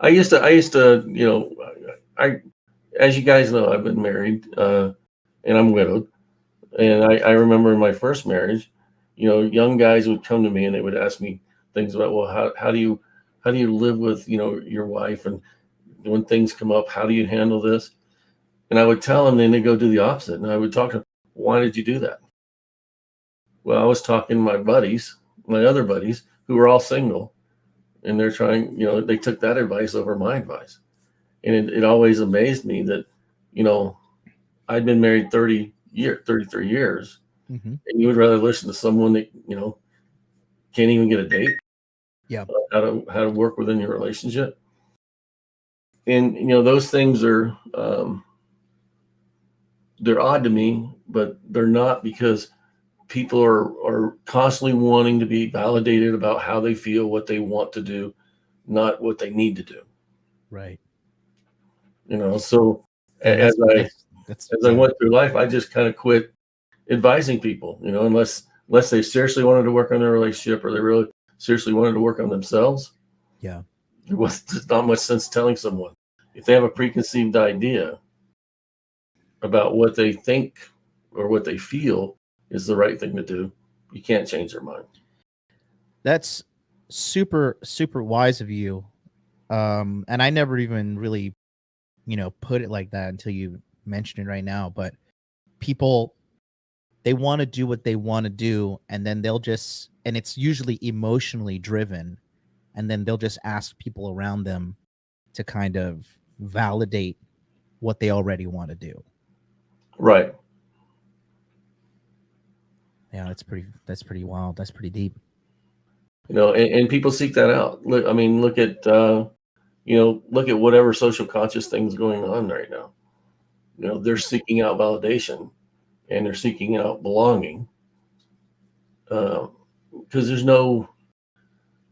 I used to, I, as you guys know, I've been married, and I'm widowed. And I remember in my first marriage, young guys would come to me and they would ask me things about, well, how do you live with, your wife, and when things come up, how do you handle this? And I would tell them, then they go do the opposite. And I would talk to them, why did you do that? Well, I was talking to my buddies, my other buddies, who were all single, and they're trying, they took that advice over my advice. And it always amazed me that, you know, I'd been married 33 years, Mm-hmm. and you would rather listen to someone that, can't even get a date, Yeah. how to work within your relationship. And, those things are, they're odd to me, but they're not, because people are constantly wanting to be validated about how they feel, what they want to do, not what they need to do. Right. So And as I that's as I yeah. went through life, I just kind of quit advising people, unless they seriously wanted to work on their relationship, or they really seriously wanted to work on themselves. Yeah. There was just not much sense telling someone. If they have a preconceived idea about what they think or what they feel is the right thing to do, you can't change their mind. That's super super wise of you. And I never even really, put it like that until you mentioned it right now, but people, they want to do what they want to do, and then and it's usually emotionally driven, and then they'll just ask people around them to kind of validate what they already want to do. Right. Yeah, that's pretty wild. That's pretty deep. And people seek that out. Look, I mean, look at whatever social conscious things going on right now. They're seeking out validation, and they're seeking out belonging, because there's no.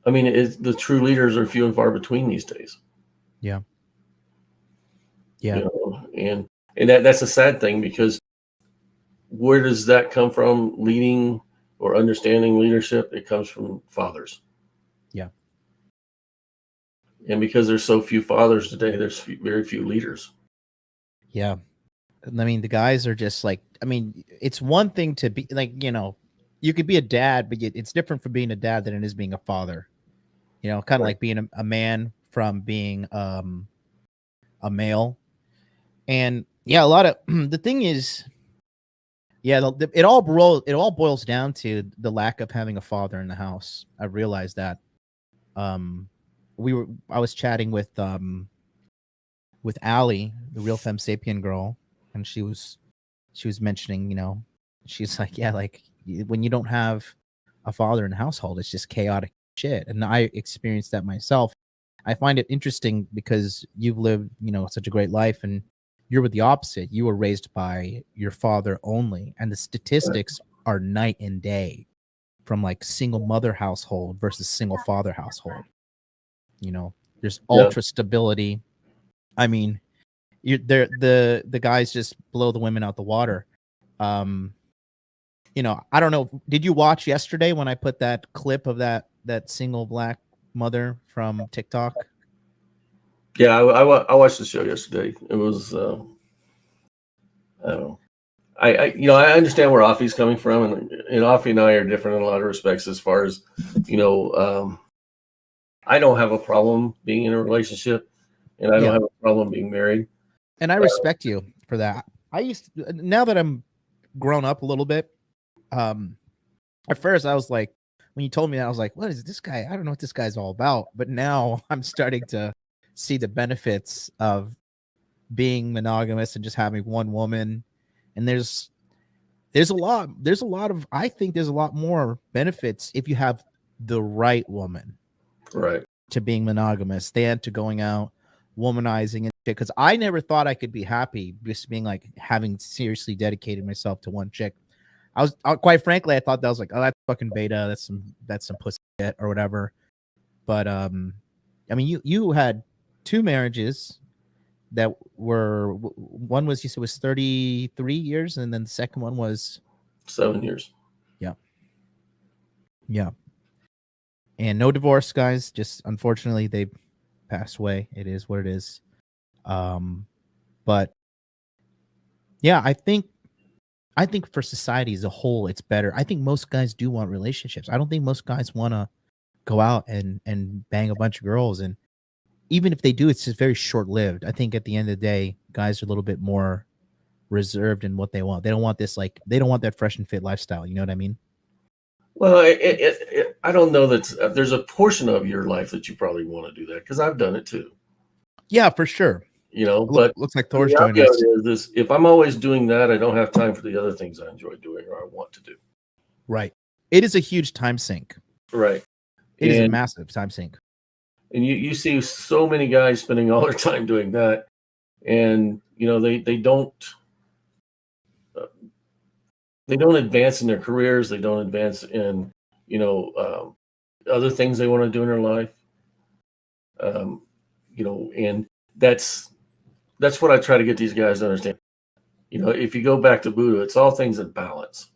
I mean, the true leaders are few and far between these days. Yeah. Yeah. And that's a sad thing, because where does that come from? Leading or understanding leadership, it comes from fathers. Yeah. And because there's so few fathers today, there's very few leaders. Yeah. I mean, the guys are just like, I mean, it's one thing to be like, you could be a dad, but it's different from being a dad than it is being a father. Kind of Right. like being a man from being a male. And yeah, a lot of the thing is, yeah, it all boils down to the lack of having a father in the house. I realized that. Um, I was chatting with Allie, the real femme sapien girl, and she was mentioning, she's like, yeah, like when you don't have a father in the household, it's just chaotic shit. And I experienced that myself. I find it interesting because you've lived, such a great life, and you're with the opposite. You were raised by your father only, and the Right. statistics are night and day from like single mother household versus single father household. There's Yeah. ultra stability. I mean, the guys just blow the women out the water. Um, I don't know. Did you watch yesterday when I put that clip of that single black mother from TikTok? Yeah. I watched the show yesterday. It was, I don't know. I understand where Offie's coming from, and Offie and I are different in a lot of respects, as far as, you know, um, I don't have a problem being in a relationship, and I don't Yeah, have a problem being married. and I respect you for that. Now that I'm grown up a little bit. Um, at first I was like, when you told me that, I was like, what is this guy? I don't know what this guy's all about. But now I'm starting to see the benefits of being monogamous and just having one woman. And there's a lot of I think there's a lot more benefits if you have the right woman Right. to being monogamous than to going out womanizing and shit. Because I never thought I could be happy just being like having seriously dedicated myself to one chick. Quite frankly, I thought that was like, oh, that's fucking beta. That's some pussy shit or whatever. But I mean, you had two marriages that were, one was, you said, was 33 years, and then the second one was 7 years. yeah, yeah, and no divorce, guys. Just unfortunately, passed away. It is what it is. But yeah, I think for society as a whole, it's better. I think most guys do want relationships. I don't think most guys want to go out and bang a bunch of girls, and even if they do, it's just very short lived. I think at the end of the day, guys are a little bit more reserved in what they want. They don't want this, like, they don't want that fresh and fit lifestyle. You know what I mean? Well, I don't know that there's a portion of your life that you probably want to do that, because I've done it too. Yeah, for sure. But Looks like the Thor's joining reality us. is if I'm always doing that, I don't have time for the other things I enjoy doing or I want to do. Right. It is a huge time sink. Right. It is a massive time sink. And you see so many guys spending all their time doing that, and they don't advance in their careers. They don't advance in other things they want to do in their life. And that's what I try to get these guys to understand. If you go back to Buddha, it's all things in balance.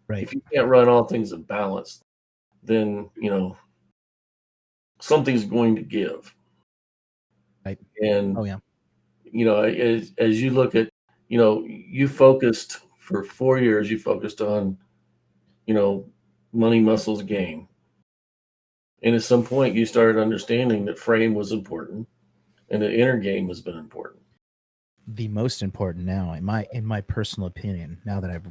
Right. If you can't run all things in balance, then something's going to give. Right. And oh yeah. As you look at, you focused for 4 years, you focused on, money, muscles, game. And at some point you started understanding that frame was important and the inner game has been important. The most important now, in my personal opinion, now that I've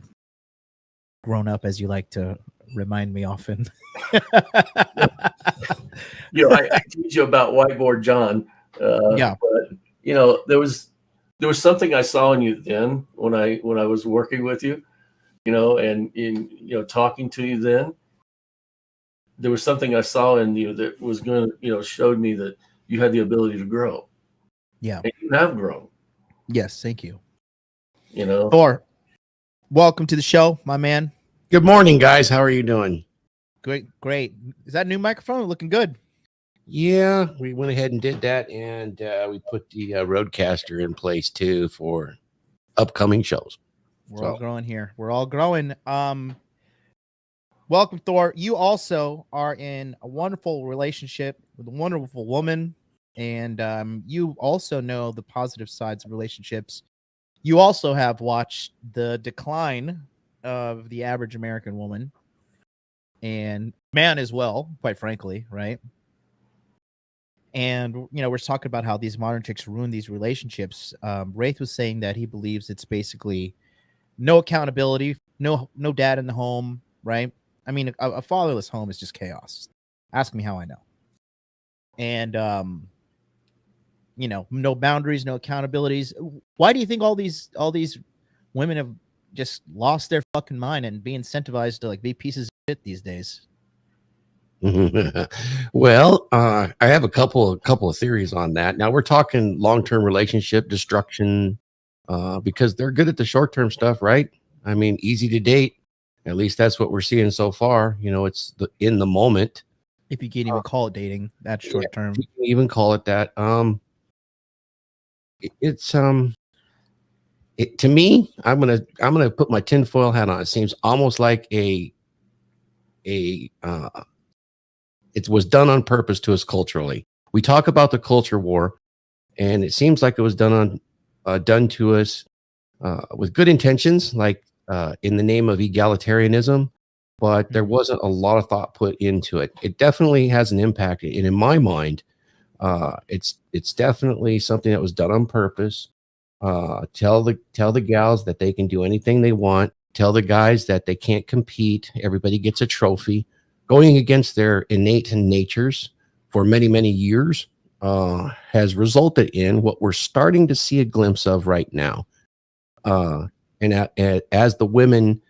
grown up, as you like to remind me often. I teach you about Whiteboard John. Yeah. But there was something I saw in you then when I was working with you, and in talking to you then. There was something I saw in you that was going to, showed me that you had the ability to grow. Yeah. And you have grown. Yes, thank you. Thor, welcome to the show, my man. Good morning, guys. How are you doing? Great. Is that a new microphone? Looking good. Yeah, we went ahead and did that, and we put the Roadcaster in place too for upcoming shows. We're all growing here. We're all growing. Welcome, Thor. You also are in a wonderful relationship with a wonderful woman, and you also know the positive sides of relationships. You also have watched the decline of the average American woman and man as well, quite frankly, right? And we're talking about how these modern chicks ruin these relationships. Wraith was saying that he believes it's basically no accountability, no dad in the home, right? I mean, a fatherless home is just chaos. Ask me how I know. And no boundaries, no accountabilities. Why do you think all these women have just lost their fucking mind and be incentivized to be pieces of shit these days? Well, I have a couple of theories on that. Now we're talking long-term relationship destruction, because they're good at the short-term stuff, right? I mean, easy to date. At least that's what we're seeing so far. It's in the moment. If you can't even call it dating, that's short term. You can even call it that. To me, I'm gonna put my tinfoil hat on. It seems almost like it was done on purpose to us culturally. We talk about the culture war, and it seems like it was done to us with good intentions, like in the name of egalitarianism, but there wasn't a lot of thought put into it. It definitely has an impact, and in my mind, it's definitely something that was done on purpose. Tell the gals that they can do anything they want. Tell the guys that they can't compete. Everybody gets a trophy. Going against their innate natures for many, many years has resulted in what we're starting to see a glimpse of right now. And as the women,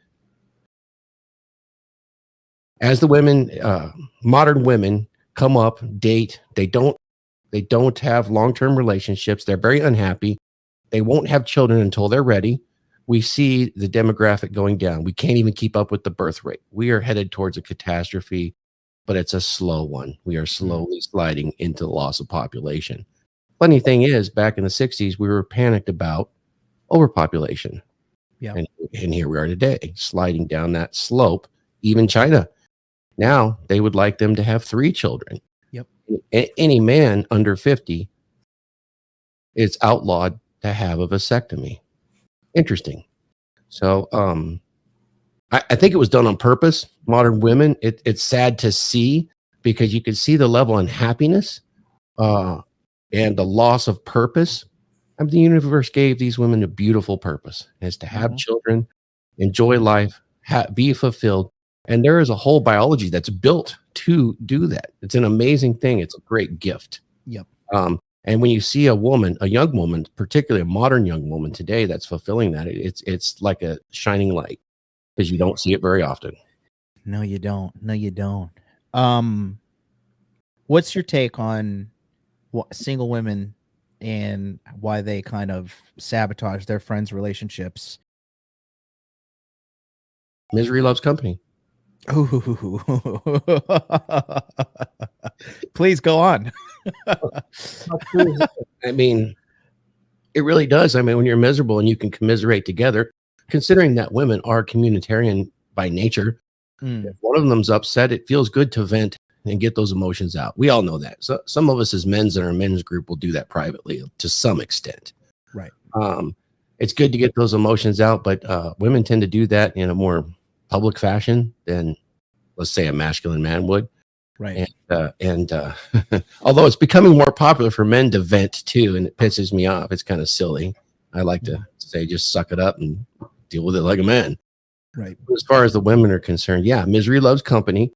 modern women come up, date, they don't have long-term relationships. They're very unhappy. They won't have children until they're ready. We see the demographic going down. We can't even keep up with the birth rate. We are headed towards a catastrophe, but it's a slow one. We are slowly sliding into the loss of population. Funny thing is, back in the 60s, we were panicked about overpopulation. Yeah. And here we are today, sliding down that slope. Even China, now they would like them to have 3 children. Yep. Any man under 50, it's outlawed to have a vasectomy. Interesting. So I think it was done on purpose. Modern women, it's sad to see, because you can see the level of unhappiness and the loss of purpose. I mean, the universe gave these women a beautiful purpose, is to have children, enjoy life, be fulfilled. And there is a whole biology that's built to do that. It's an amazing thing. It's a great gift. Yep. And when you see a woman, a young woman, particularly a modern young woman today that's fulfilling that, it's like a shining light, because you don't see it very often. No, you don't. No, you don't. What's your take on single women and why they kind of sabotage their friends' relationships? Misery loves company. Ooh. Please go on. I mean, it really does. I mean, when you're miserable and you can commiserate together, considering that women are communitarian by nature, if one of them's upset, it feels good to vent and get those emotions out. We all know that. So some of us as men's in our men's group will do that privately to some extent. Right. It's good to get those emotions out, but women tend to do that in a more public fashion than, let's say, a masculine man would. Right. And although it's becoming more popular for men to vent too, and it pisses me off, it's kind of silly. I like to say, just suck it up and deal with it like a man. Right. As far as the women are concerned, yeah, misery loves company.